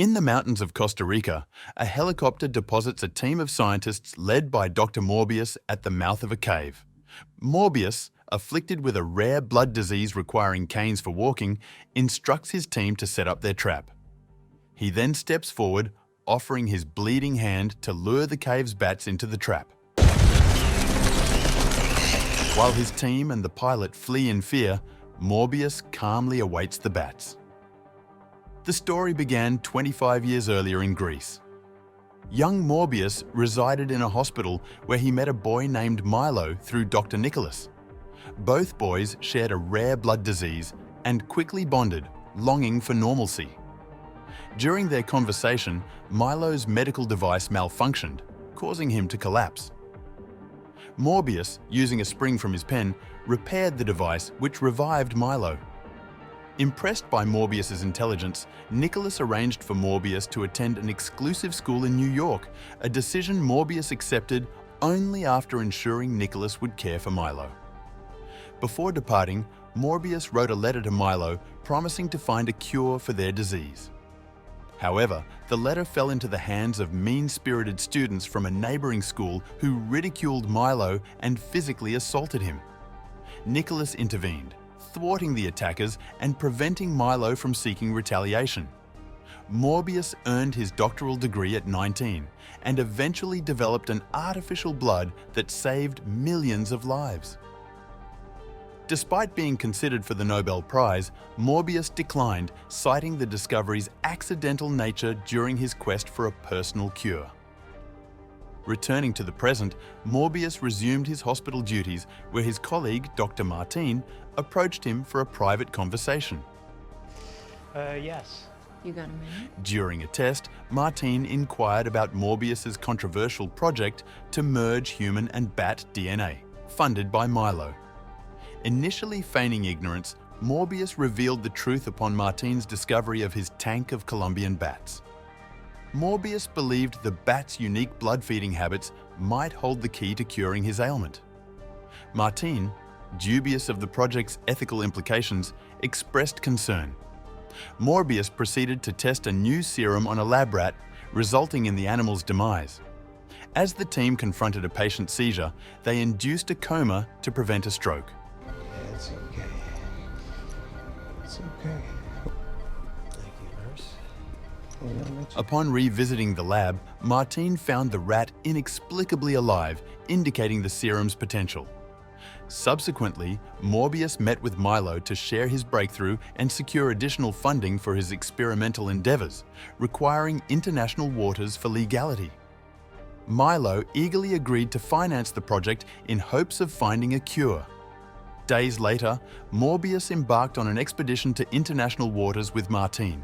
In the mountains of Costa Rica, a helicopter deposits a team of scientists led by Dr. Morbius at the mouth of a cave. Morbius, afflicted with a rare blood disease requiring canes for walking, instructs his team to set up their trap. He then steps forward, offering his bleeding hand to lure the cave's bats into the trap. While his team and the pilot flee in fear, Morbius calmly awaits the bats. The story began 25 years earlier in Greece. Young Morbius resided in a hospital where he met a boy named Milo through Dr. Nicholas. Both boys shared a rare blood disease and quickly bonded, longing for normalcy. During their conversation, Milo's medical device malfunctioned, causing him to collapse. Morbius, using a spring from his pen, repaired the device, which revived Milo. Impressed by Morbius's intelligence, Nicholas arranged for Morbius to attend an exclusive school in New York, a decision Morbius accepted only after ensuring Nicholas would care for Milo. Before departing, Morbius wrote a letter to Milo promising to find a cure for their disease. However, the letter fell into the hands of mean-spirited students from a neighboring school who ridiculed Milo and physically assaulted him. Nicholas intervened, thwarting the attackers and preventing Milo from seeking retaliation. Morbius earned his doctoral degree at 19 and eventually developed an artificial blood that saved millions of lives. Despite being considered for the Nobel Prize, Morbius declined, citing the discovery's accidental nature during his quest for a personal cure. Returning to the present, Morbius resumed his hospital duties where his colleague, Dr. Martin, approached him for a private conversation. Yes. You got a minute? During a test, Martin inquired about Morbius's controversial project to merge human and bat DNA, funded by Milo. Initially feigning ignorance, Morbius revealed the truth upon Martin's discovery of his tank of Colombian bats. Morbius believed the bat's unique blood-feeding habits might hold the key to curing his ailment. Martin, dubious of the project's ethical implications, expressed concern. Morbius proceeded to test a new serum on a lab rat, resulting in the animal's demise. As the team confronted a patient's seizure, they induced a coma to prevent a stroke. It's okay. It's okay. Thank you, nurse. Upon revisiting the lab, Martin found the rat inexplicably alive, indicating the serum's potential. Subsequently, Morbius met with Milo to share his breakthrough and secure additional funding for his experimental endeavors, requiring international waters for legality. Milo eagerly agreed to finance the project in hopes of finding a cure. Days later, Morbius embarked on an expedition to international waters with Martin.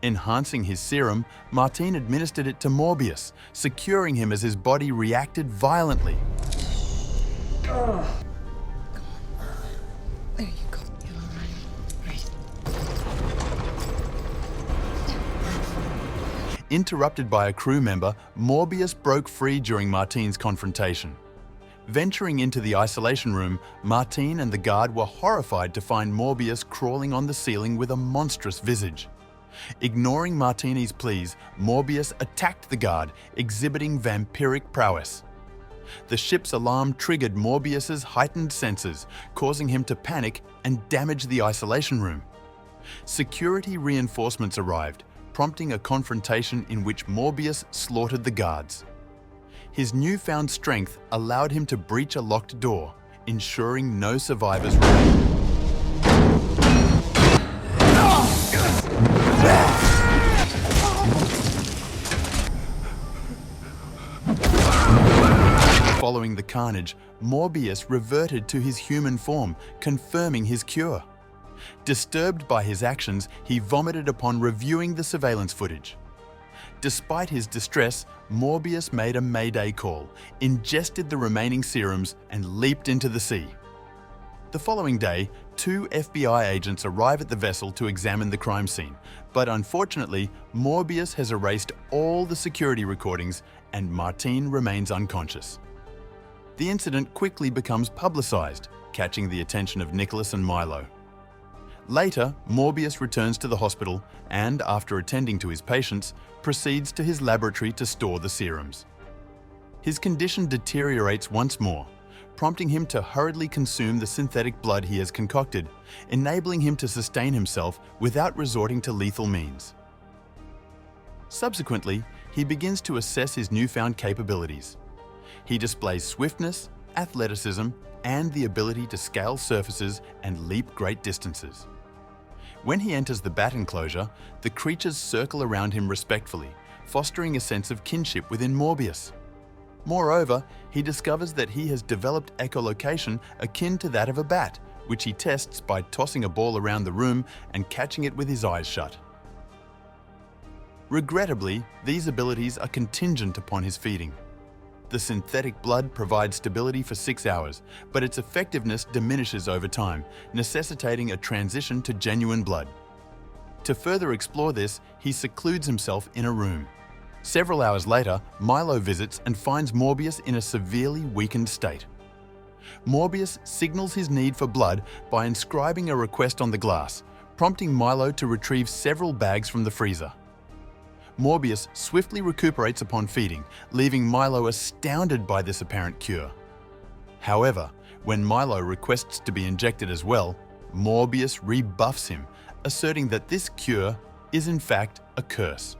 Enhancing his serum, Martin administered it to Morbius, securing him as his body reacted violently. There you go. You're all right. Right. Interrupted by a crew member, Morbius broke free during Martin's confrontation. Venturing into the isolation room, Martin and the guard were horrified to find Morbius crawling on the ceiling with a monstrous visage. Ignoring Martini's pleas, Morbius attacked the guard, exhibiting vampiric prowess. The ship's alarm triggered Morbius's heightened senses, causing him to panic and damage the isolation room. Security reinforcements arrived, prompting a confrontation in which Morbius slaughtered the guards. His newfound strength allowed him to breach a locked door, ensuring no survivors remained. Following the carnage, Morbius reverted to his human form, confirming his cure. Disturbed by his actions, he vomited upon reviewing the surveillance footage. Despite his distress, Morbius made a mayday call, ingested the remaining serums, and leaped into the sea. The following day, 2 FBI agents arrive at the vessel to examine the crime scene, but unfortunately, Morbius has erased all the security recordings and Martin remains unconscious. The incident quickly becomes publicized, catching the attention of Nicholas and Milo. Later, Morbius returns to the hospital and, after attending to his patients, proceeds to his laboratory to store the serums. His condition deteriorates once more, prompting him to hurriedly consume the synthetic blood he has concocted, enabling him to sustain himself without resorting to lethal means. Subsequently, he begins to assess his newfound capabilities. He displays swiftness, athleticism, and the ability to scale surfaces and leap great distances. When he enters the bat enclosure, the creatures circle around him respectfully, fostering a sense of kinship within Morbius. Moreover, he discovers that he has developed echolocation akin to that of a bat, which he tests by tossing a ball around the room and catching it with his eyes shut. Regrettably, these abilities are contingent upon his feeding. The synthetic blood provides stability for 6 hours, but its effectiveness diminishes over time, necessitating a transition to genuine blood. To further explore this, he secludes himself in a room. Several hours later, Milo visits and finds Morbius in a severely weakened state. Morbius signals his need for blood by inscribing a request on the glass, prompting Milo to retrieve several bags from the freezer. Morbius swiftly recuperates upon feeding, leaving Milo astounded by this apparent cure. However, when Milo requests to be injected as well, Morbius rebuffs him, asserting that this cure is in fact a curse.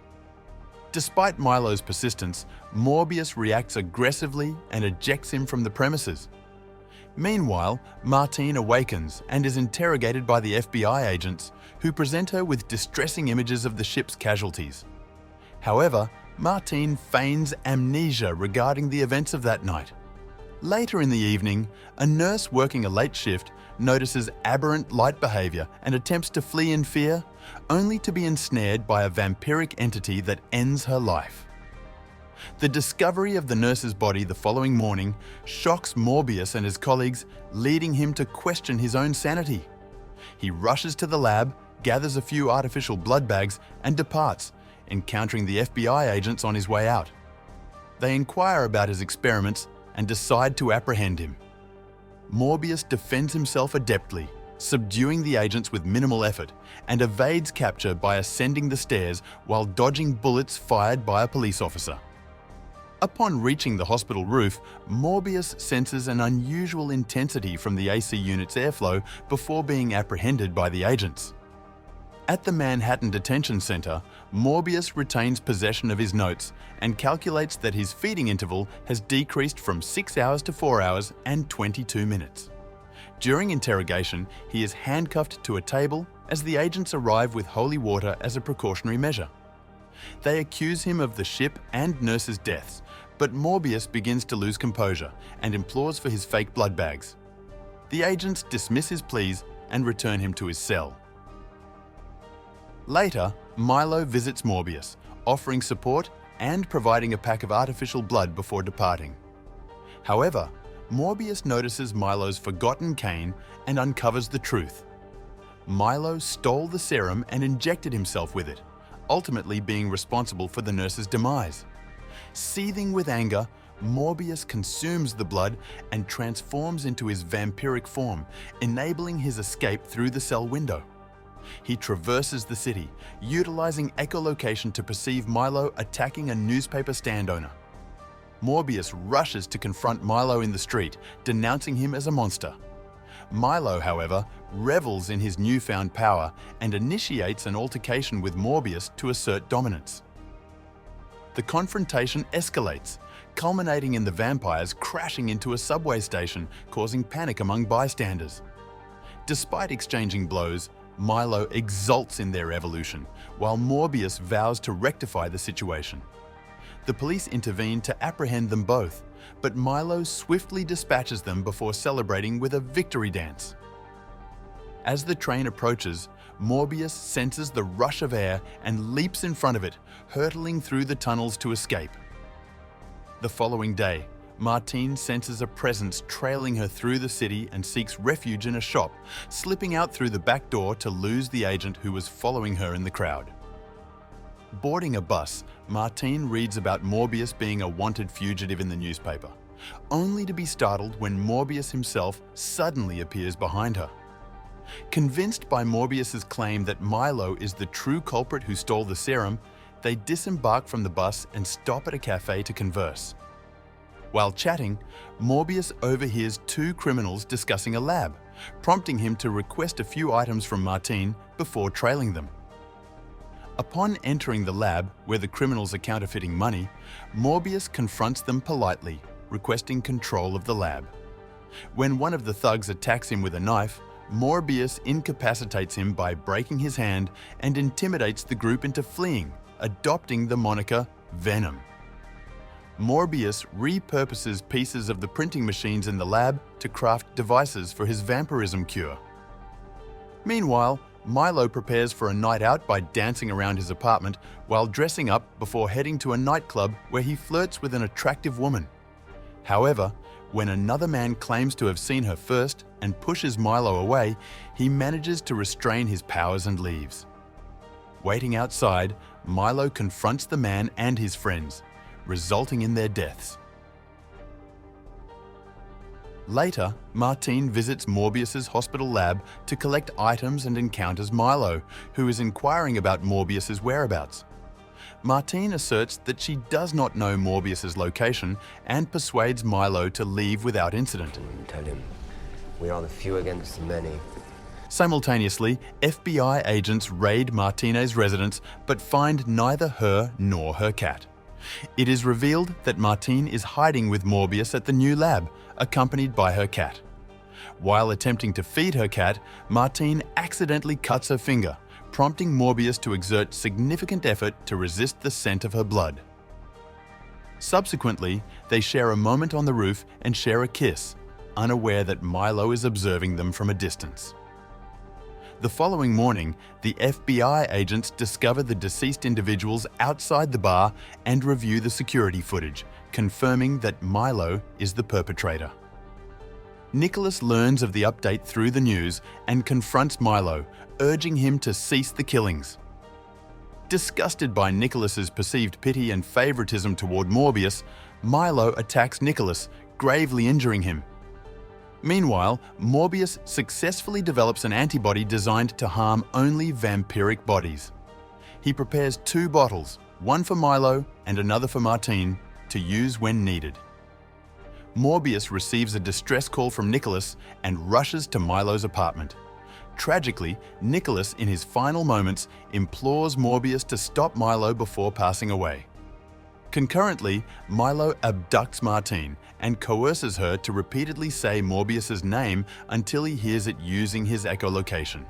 Despite Milo's persistence, Morbius reacts aggressively and ejects him from the premises. Meanwhile, Martine awakens and is interrogated by the FBI agents, who present her with distressing images of the ship's casualties. However, Martine feigns amnesia regarding the events of that night. Later in the evening, a nurse working a late shift notices aberrant light behavior and attempts to flee in fear, only to be ensnared by a vampiric entity that ends her life. The discovery of the nurse's body the following morning shocks Morbius and his colleagues, leading him to question his own sanity. He rushes to the lab, gathers a few artificial blood bags, and departs, encountering the FBI agents on his way out. They inquire about his experiments and decide to apprehend him. Morbius defends himself adeptly, subduing the agents with minimal effort, and evades capture by ascending the stairs while dodging bullets fired by a police officer. Upon reaching the hospital roof, Morbius senses an unusual intensity from the AC unit's airflow before being apprehended by the agents. At the Manhattan Detention Center, Morbius retains possession of his notes and calculates that his feeding interval has decreased from 6 hours to 4 hours and 22 minutes. During interrogation, he is handcuffed to a table as the agents arrive with holy water as a precautionary measure. They accuse him of the ship and nurse's deaths, but Morbius begins to lose composure and implores for his fake blood bags. The agents dismiss his pleas and return him to his cell. Later, Milo visits Morbius, offering support and providing a pack of artificial blood before departing. However, Morbius notices Milo's forgotten cane and uncovers the truth. Milo stole the serum and injected himself with it, ultimately being responsible for the nurse's demise. Seething with anger, Morbius consumes the blood and transforms into his vampiric form, enabling his escape through the cell window. He traverses the city, utilizing echolocation to perceive Milo attacking a newspaper stand owner. Morbius rushes to confront Milo in the street, denouncing him as a monster. Milo, however, revels in his newfound power and initiates an altercation with Morbius to assert dominance. The confrontation escalates, culminating in the vampires crashing into a subway station, causing panic among bystanders. Despite exchanging blows, Milo exults in their evolution, while Morbius vows to rectify the situation. The police intervene to apprehend them both, but Milo swiftly dispatches them before celebrating with a victory dance. As the train approaches, Morbius senses the rush of air and leaps in front of it, hurtling through the tunnels to escape. The following day, Martine senses a presence trailing her through the city and seeks refuge in a shop, slipping out through the back door to lose the agent who was following her in the crowd. Boarding a bus, Martine reads about Morbius being a wanted fugitive in the newspaper, only to be startled when Morbius himself suddenly appears behind her. Convinced by Morbius's claim that Milo is the true culprit who stole the serum, they disembark from the bus and stop at a cafe to converse. While chatting, Morbius overhears two criminals discussing a lab, prompting him to request a few items from Martine before trailing them. Upon entering the lab, where the criminals are counterfeiting money, Morbius confronts them politely, requesting control of the lab. When one of the thugs attacks him with a knife, Morbius incapacitates him by breaking his hand and intimidates the group into fleeing, adopting the moniker Venom. Morbius repurposes pieces of the printing machines in the lab to craft devices for his vampirism cure. Meanwhile, Milo prepares for a night out by dancing around his apartment while dressing up before heading to a nightclub where he flirts with an attractive woman. However, when another man claims to have seen her first and pushes Milo away, he manages to restrain his powers and leaves. Waiting outside, Milo confronts the man and his friends, resulting in their deaths. Later, Martine visits Morbius's hospital lab to collect items and encounters Milo, who is inquiring about Morbius's whereabouts. Martine asserts that she does not know Morbius's location and persuades Milo to leave without incident. Tell him, we are the few against the many. Simultaneously, FBI agents raid Martine's residence but find neither her nor her cat. It is revealed that Martine is hiding with Morbius at the new lab, accompanied by her cat. While attempting to feed her cat, Martine accidentally cuts her finger, prompting Morbius to exert significant effort to resist the scent of her blood. Subsequently, they share a moment on the roof and share a kiss, unaware that Milo is observing them from a distance. The following morning, the FBI agents discover the deceased individuals outside the bar and review the security footage, confirming that Milo is the perpetrator. Nicholas learns of the update through the news and confronts Milo, urging him to cease the killings. Disgusted by Nicholas's perceived pity and favoritism toward Morbius, Milo attacks Nicholas, gravely injuring him. Meanwhile, Morbius successfully develops an antibody designed to harm only vampiric bodies. He prepares two bottles, one for Milo and another for Martine, to use when needed. Morbius receives a distress call from Nicholas and rushes to Milo's apartment. Tragically, Nicholas, in his final moments, implores Morbius to stop Milo before passing away. Concurrently, Milo abducts Martine and coerces her to repeatedly say Morbius's name until he hears it using his echolocation.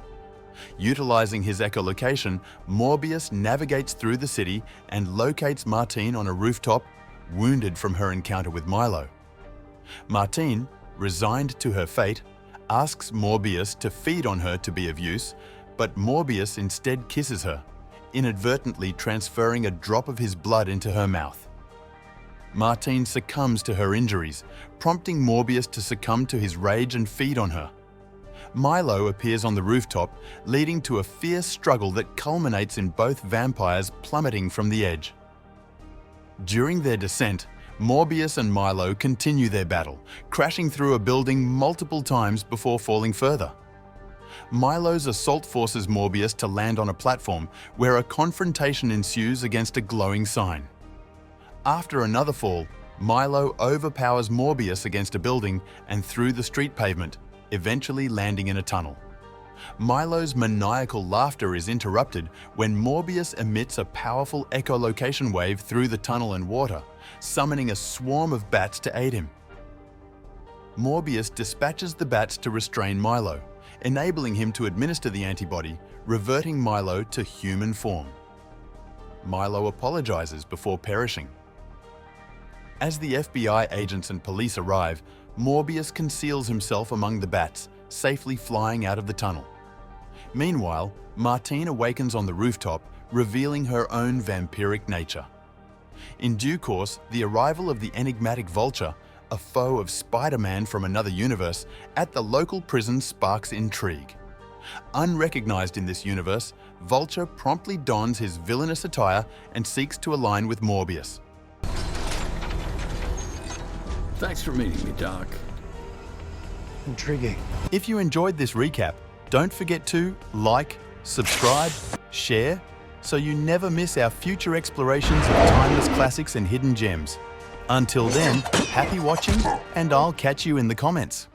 Utilizing his echolocation, Morbius navigates through the city and locates Martine on a rooftop, wounded from her encounter with Milo. Martine, resigned to her fate, asks Morbius to feed on her to be of use, but Morbius instead kisses her, inadvertently transferring a drop of his blood into her mouth. Martine succumbs to her injuries, prompting Morbius to succumb to his rage and feed on her. Milo appears on the rooftop, leading to a fierce struggle that culminates in both vampires plummeting from the edge. During their descent, Morbius and Milo continue their battle, crashing through a building multiple times before falling further. Milo's assault forces Morbius to land on a platform where a confrontation ensues against a glowing sign. After another fall, Milo overpowers Morbius against a building and through the street pavement, eventually landing in a tunnel. Milo's maniacal laughter is interrupted when Morbius emits a powerful echolocation wave through the tunnel and water, summoning a swarm of bats to aid him. Morbius dispatches the bats to restrain Milo, enabling him to administer the antibody, reverting Milo to human form. Milo apologizes before perishing. As the FBI agents and police arrive, Morbius conceals himself among the bats, safely flying out of the tunnel. Meanwhile, Martine awakens on the rooftop, revealing her own vampiric nature. In due course, the arrival of the enigmatic Vulture, a foe of Spider-Man from another universe, at the local prison sparks intrigue. Unrecognized in this universe, Vulture promptly dons his villainous attire and seeks to align with Morbius. Thanks for meeting me, Doc. Intriguing. If you enjoyed this recap, Don't forget to like, subscribe, share, so you never miss our future explorations of timeless classics and hidden gems. Until then, happy watching, and I'll catch you in the comments.